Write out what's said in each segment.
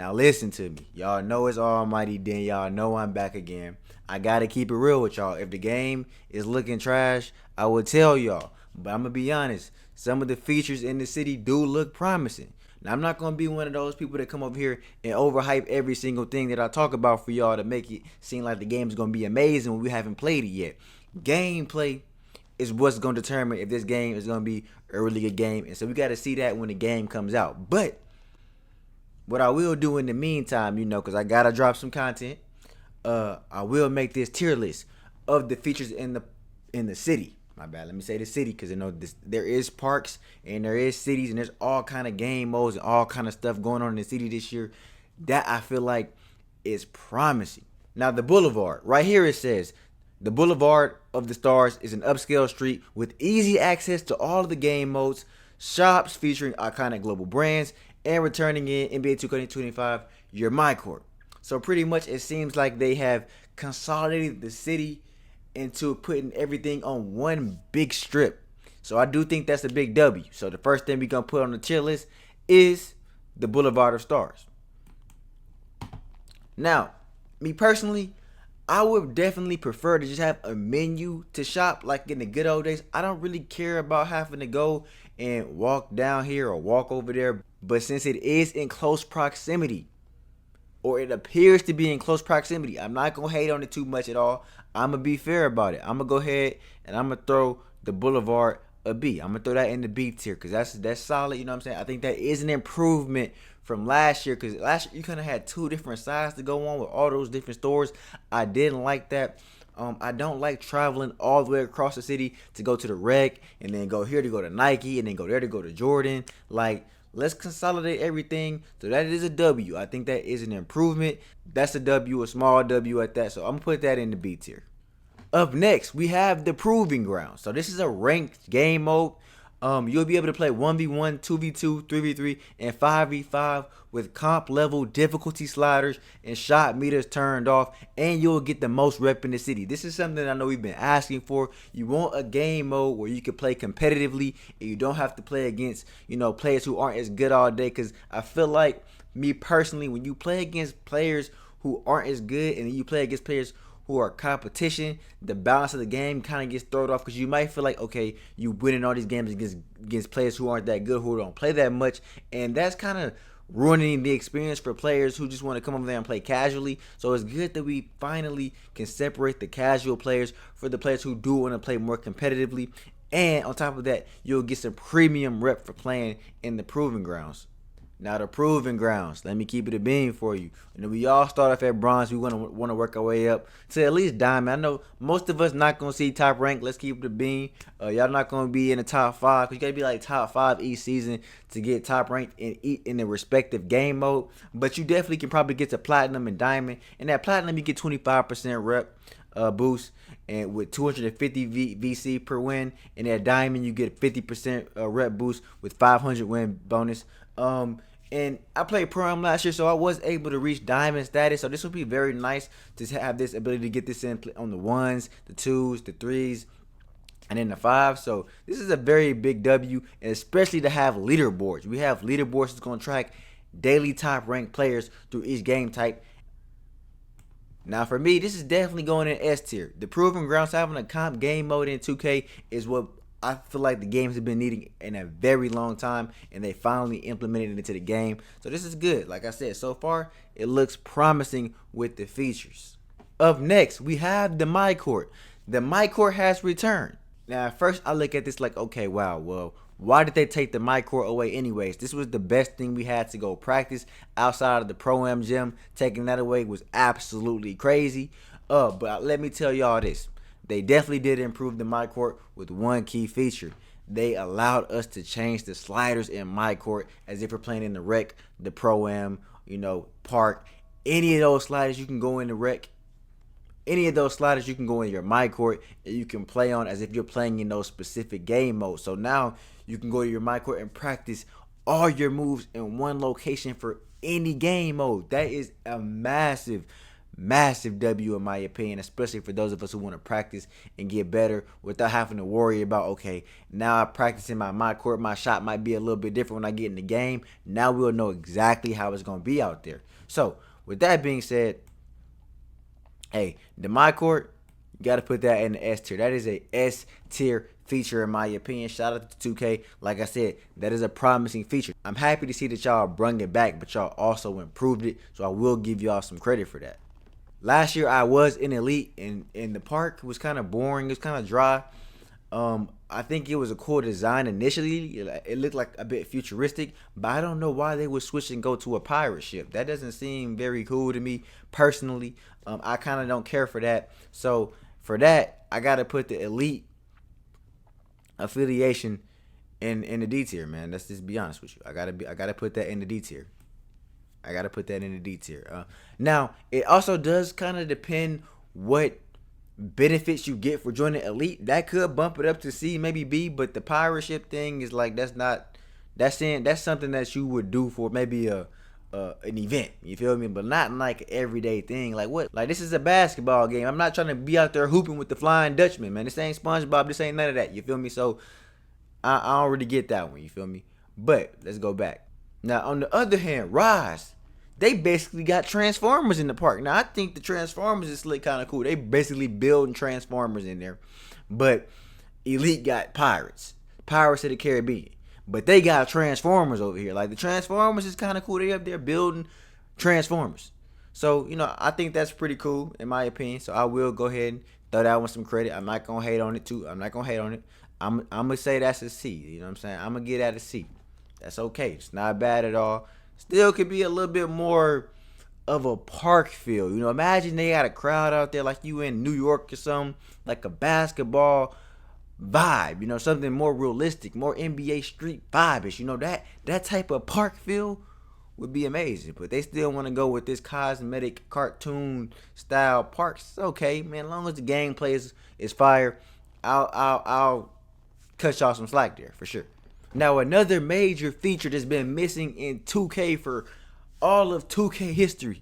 Now listen to me. Y'all know it's Almighty Den. Y'all know I'm back again. I gotta keep it real with y'all. If the game is looking trash, I will tell y'all. But I'm gonna be honest. Some of the features in the city do look promising. Now I'm not gonna be one of those people that come over here and overhype every single thing that I talk about for y'all to make it seem like the game is gonna be amazing when we haven't played it yet. Gameplay is what's gonna determine if this game is gonna be a really good game, and so we gotta see that when the game comes out. But what I will do in the meantime, because I gotta drop some content. I will make this tier list of the features in the city. My bad. Let me say the city because there is parks and there is cities and there's all kind of game modes and all kind of stuff going on in the city this year that I feel like is promising. Now the Boulevard right here, it says the Boulevard of the Stars is an upscale street with easy access to all of the game modes, shops featuring iconic global brands, and returning in NBA 2K25 your My Court. So pretty much it seems like they have consolidated the city into putting everything on one big strip. So I do think that's a big W. So the first thing we're going to put on the tier list is the Boulevard of Stars. Now, me personally, I would definitely prefer to just have a menu to shop like in the good old days. I don't really care about having to go and walk down here or walk over there. But since it is in close proximity, or it appears to be in close proximity, I'm not going to hate on it too much at all. I'm going to be fair about it. I'm going to go ahead and I'm going to throw the Boulevard a B. I'm going to throw that in the B tier because that's solid. You know what I'm saying? I think that is an improvement from last year because last year you kind of had two different sides to go on with all those different stores. I didn't like that. I don't like traveling all the way across the city to go to the Rec and then go here to go to Nike and then go there to go to Jordan. Like, let's consolidate everything. So that is a W. I think that is an improvement. That's a W, a small W at that. So I'm going to put that in the B tier. Up next, we have the Proving Ground. So this is a ranked game mode. You'll be able to play 1v1, 2v2, 3v3, and 5v5 with comp level difficulty sliders and shot meters turned off, and you'll get the most rep in the city. This is something I know we've been asking for. You want a game mode where you can play competitively and you don't have to play against, players who aren't as good all day, because I feel like, me personally, when you play against players who aren't as good and you play against players who are competition, the balance of the game kind of gets thrown off because you might feel like, okay, you winning all these games against players who aren't that good, who don't play that much, and that's kind of ruining the experience for players who just want to come over there and play casually. So it's good that we finally can separate the casual players for the players who do want to play more competitively, and on top of that, you'll get some premium rep for playing in the Proving Grounds. Now the Proving Grounds, let me keep it a beam for you. And we all start off at bronze. We want to work our way up to at least diamond. I know most of us not gonna see top rank. Let's keep it a beam. Y'all not gonna be in the top 5 because you gotta be like top 5 each season to get top ranked in the respective game mode. But you definitely can probably get to platinum and diamond. And that platinum you get 25% rep boost, and with 250 VC per win. And that diamond you get 50% rep boost with 500 win bonus. And I played Pro-Am last year, so I was able to reach diamond status. So this will be very nice to have this ability to get this in on the 1s, the 2s, the 3s, and then the 5s. So this is a very big W, and especially to have leaderboards. We have leaderboards that's going to track daily top ranked players through each game type. Now for me, this is definitely going in S tier. The Proving Grounds having a comp game mode in 2K is what I feel like the games have been needing in a very long time, and they finally implemented it into the game. So this is good. Like I said, so far, it looks promising with the features. Up next, we have the My Court. The My Court has returned. Now, at first, I look at this like, okay, wow, well, why did they take the My Court away anyways? This was the best thing we had to go practice outside of the Pro-Am gym. Taking that away was absolutely crazy. But let me tell y'all this. They definitely did improve the My Court with one key feature. They allowed us to change the sliders in My Court as if we're playing in the Rec, the Pro-Am, Park. Any of those sliders you can go in the Rec. Any of those sliders you can go in your My Court and you can play on as if you're playing in those specific game modes. So now you can go to your My Court and practice all your moves in one location for any game mode. That is a massive massive W in my opinion, especially for those of us who want to practice and get better without having to worry about, okay, now I practice in my court, my shot might be a little bit different when I get in the game. Now we'll know exactly how it's going to be out there. So with that being said, hey, the my court, you got to put that in the S tier. That is a S tier feature in my opinion. Shout out to 2K. Like I said, that is a promising feature. I'm happy to see that y'all bring it back, but y'all also improved it. So I will give y'all some credit for that. Last year I was in Elite, and the park was kind of boring. It was kind of dry. I think it was a cool design initially. It looked like a bit futuristic, but I don't know why they would switch and go to a pirate ship. That doesn't seem very cool to me personally. I kind of don't care for that. So for that, I gotta put the Elite affiliation in the D tier, man. Let's just be honest with you. I gotta put that in the D tier. I gotta put that in the D tier. Now it also does kind of depend what benefits you get for joining Elite. That could bump it up to C, maybe B, but the pirate ship thing is like that's something that you would do for maybe an event. You feel me? But not like an everyday thing. Like what? Like this is a basketball game. I'm not trying to be out there hooping with the Flying Dutchman, man. This ain't SpongeBob. This ain't none of that. You feel me? So I don't really get that one. You feel me? But let's go back. Now on the other hand, Rise, they basically got Transformers in the park. Now I think the Transformers is kind of cool. They basically building Transformers in there, but Elite got Pirates of the Caribbean. But they got Transformers over here. Like the Transformers is kind of cool. They up there building Transformers. So, I think that's pretty cool in my opinion. So I will go ahead and throw that one some credit. I'm not going to hate on it too. I'm not going to hate on it. I'm going to say that's a C. You know what I'm saying? I'm going to get at a C. That's okay. It's not bad at all. Still could be a little bit more of a park feel. Imagine they had a crowd out there like you in New York or something. Like a basketball vibe, something more realistic, more NBA street vibe-ish, that type of park feel would be amazing. But they still want to go with this cosmetic cartoon style parks. It's okay, man. As long as the gameplay is fire, I'll cut y'all some slack there for sure. Now another major feature that's been missing in 2K for all of 2K history.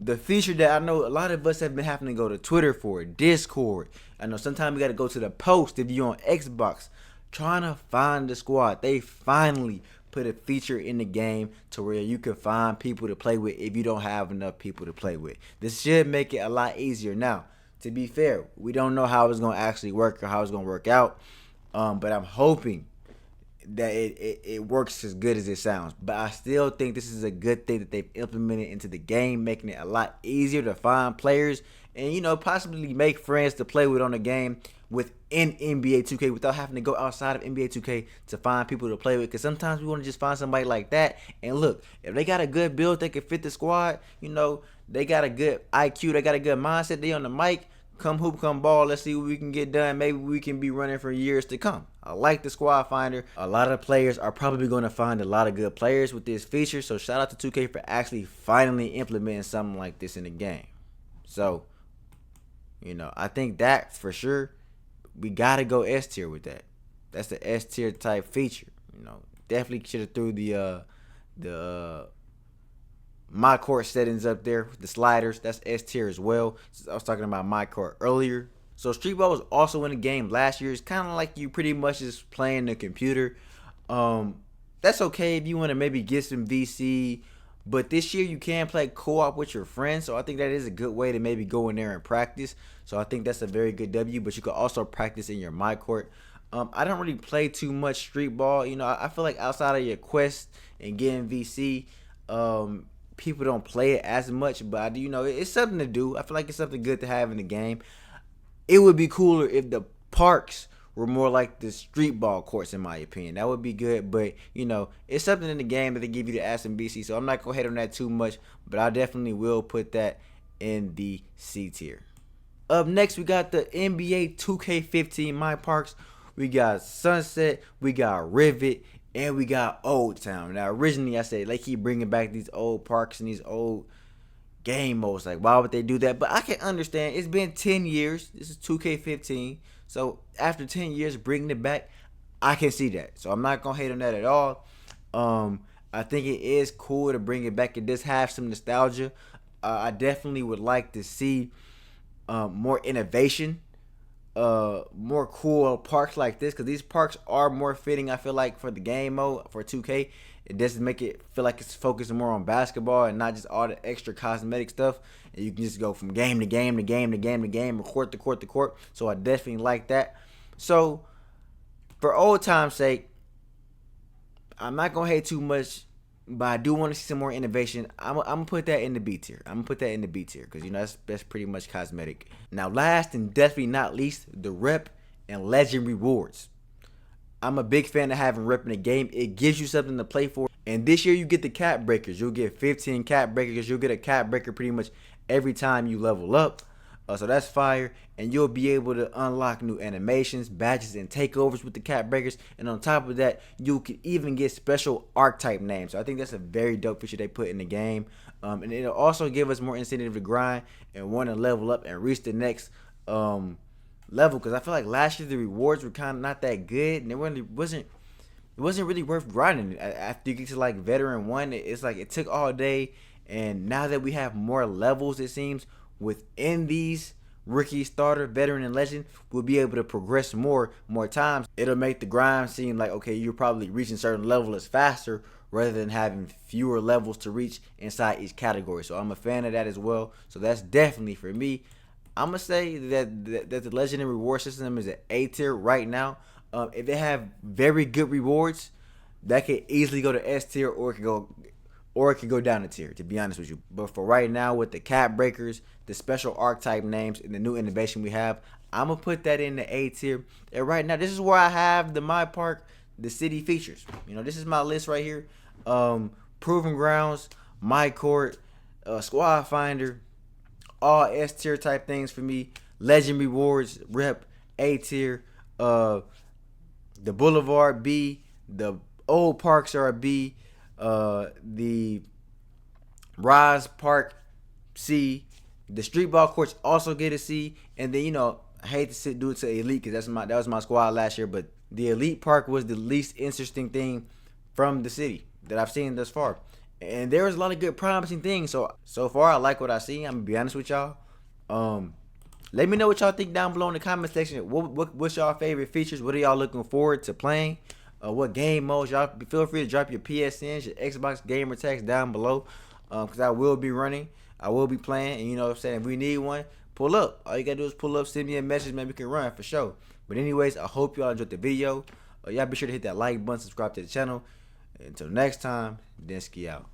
The feature that I know a lot of us have been having to go to Twitter for, Discord. I know sometimes we got to go to the post if you're on Xbox, trying to find the squad. They finally put a feature in the game to where you can find people to play with if you don't have enough people to play with. This should make it a lot easier. Now, to be fair, we don't know how it's going to actually work or how it's going to work out, but I'm hoping that it works as good as it sounds. But I still think this is a good thing that they've implemented into the game, making it a lot easier to find players and possibly make friends to play with on the game within NBA 2K without having to go outside of NBA 2K to find people to play with. Because sometimes we want to just find somebody like that. And look, if they got a good build, they can fit the squad. They got a good IQ, they got a good mindset. They on the mic. Come hoop, come ball. Let's see what we can get done. Maybe we can be running for years to come. I like the squad finder. A lot of players are probably going to find a lot of good players with this feature. So shout out to 2K for actually finally implementing something like this in the game. So, I think that for sure, we got to go S tier with that. That's the S tier type feature. Definitely should have threw the my court settings up there, the sliders. That's S tier as well. I was talking about my court earlier. So Street Ball was also in the game last year. It's kind of like you pretty much just playing the computer. That's okay if you want to maybe get some VC. But this year you can play co-op with your friends. So I think that is a good way to maybe go in there and practice. So I think that's a very good W. But you can also practice in your my court. I don't really play too much Street Ball. I feel like outside of your quest and getting VC, people don't play it as much, but it's something to do. I feel like it's something good to have in the game. It would be cooler if the parks were more like the Street Ball courts, in my opinion. That would be good, but it's something in the game that they give you to add some BC, so I'm not gonna hate on that too much, but I definitely will put that in the C tier. Up next, we got the NBA 2K15 My Parks. We got Sunset, we got Rivet, and we got Old Town. Now, originally I said they keep bringing back these old parks and these old game modes. Like, why would they do that? But I can understand. It's been 10 years. This is 2K15. So, after 10 years, bringing it back, I can see that. So, I'm not going to hate on that at all. I think it is cool to bring it back. It does have some nostalgia. I definitely would like to see more innovation, more cool parks like this, because these parks are more fitting. I feel like for the game mode for 2K, it doesn't make it feel like it's focusing more on basketball and not just all the extra cosmetic stuff. And you can just go from game to game to game to game to game, or court to court to court. So I definitely like that. So for old time's sake, I'm not gonna hate too much, but I do want to see some more innovation. I'm gonna put that in the B tier. I'm gonna put that in the B tier because that's pretty much cosmetic. Now, last and definitely not least, the rep and legend rewards. I'm a big fan of having rep in the game. It gives you something to play for. And this year you get the cap breakers. You'll get 15 cap breakers. You'll get a cap breaker pretty much every time you level up. So that's fire. And you'll be able to unlock new animations, badges, and takeovers with the cap breakers. And on top of that, you can even get special archetype names. So I think that's a very dope feature they put in the game. And it'll also give us more incentive to grind and want to level up and reach the next level, because I feel like last year the rewards were kind of not that good, and it wasn't really worth grinding. After you get to like veteran 1, it's like it took all day. And now that we have more levels, it seems, within these rookie, starter, veteran, and legend, we'll be able to progress more times. It'll make the grind seem like, okay, you're probably reaching certain levels faster rather than having fewer levels to reach inside each category. So I'm a fan of that as well. So that's definitely for me. I'm gonna say that the legend and reward system is an A tier right now. If they have very good rewards, that could easily go to S tier, or it could go down a tier, to be honest with you. But for right now, with the cap breakers, the special archetype names, and the new innovation we have, I'm gonna put that in the A tier. And right now, this is where I have my park, the city features. This is my list right here. Proving Grounds, My Court, Squad Finder, all S tier type things for me. Legend rewards, rep, A tier. The Boulevard, B. The old parks are a B. The Rise Park, C. The street ball courts also get a C. And then I hate to do it to Elite, because that was my squad last year, but the Elite Park was the least interesting thing from the city that I've seen thus far. And there was a lot of good promising things. So far I like what I see. I'm gonna be honest with y'all. Let me know what y'all think down below in the comment section. What's y'all favorite features? What are y'all looking forward to playing? What game modes? Y'all feel free to drop your PSNs, your Xbox gamer tags down below, because I will be running. I will be playing, and what I'm saying, if we need one, pull up. All you gotta do is pull up, send me a message, man. We can run for sure. But anyways, I hope y'all enjoyed the video. Y'all be sure to hit that like button, subscribe to the channel. Until next time, Densky out.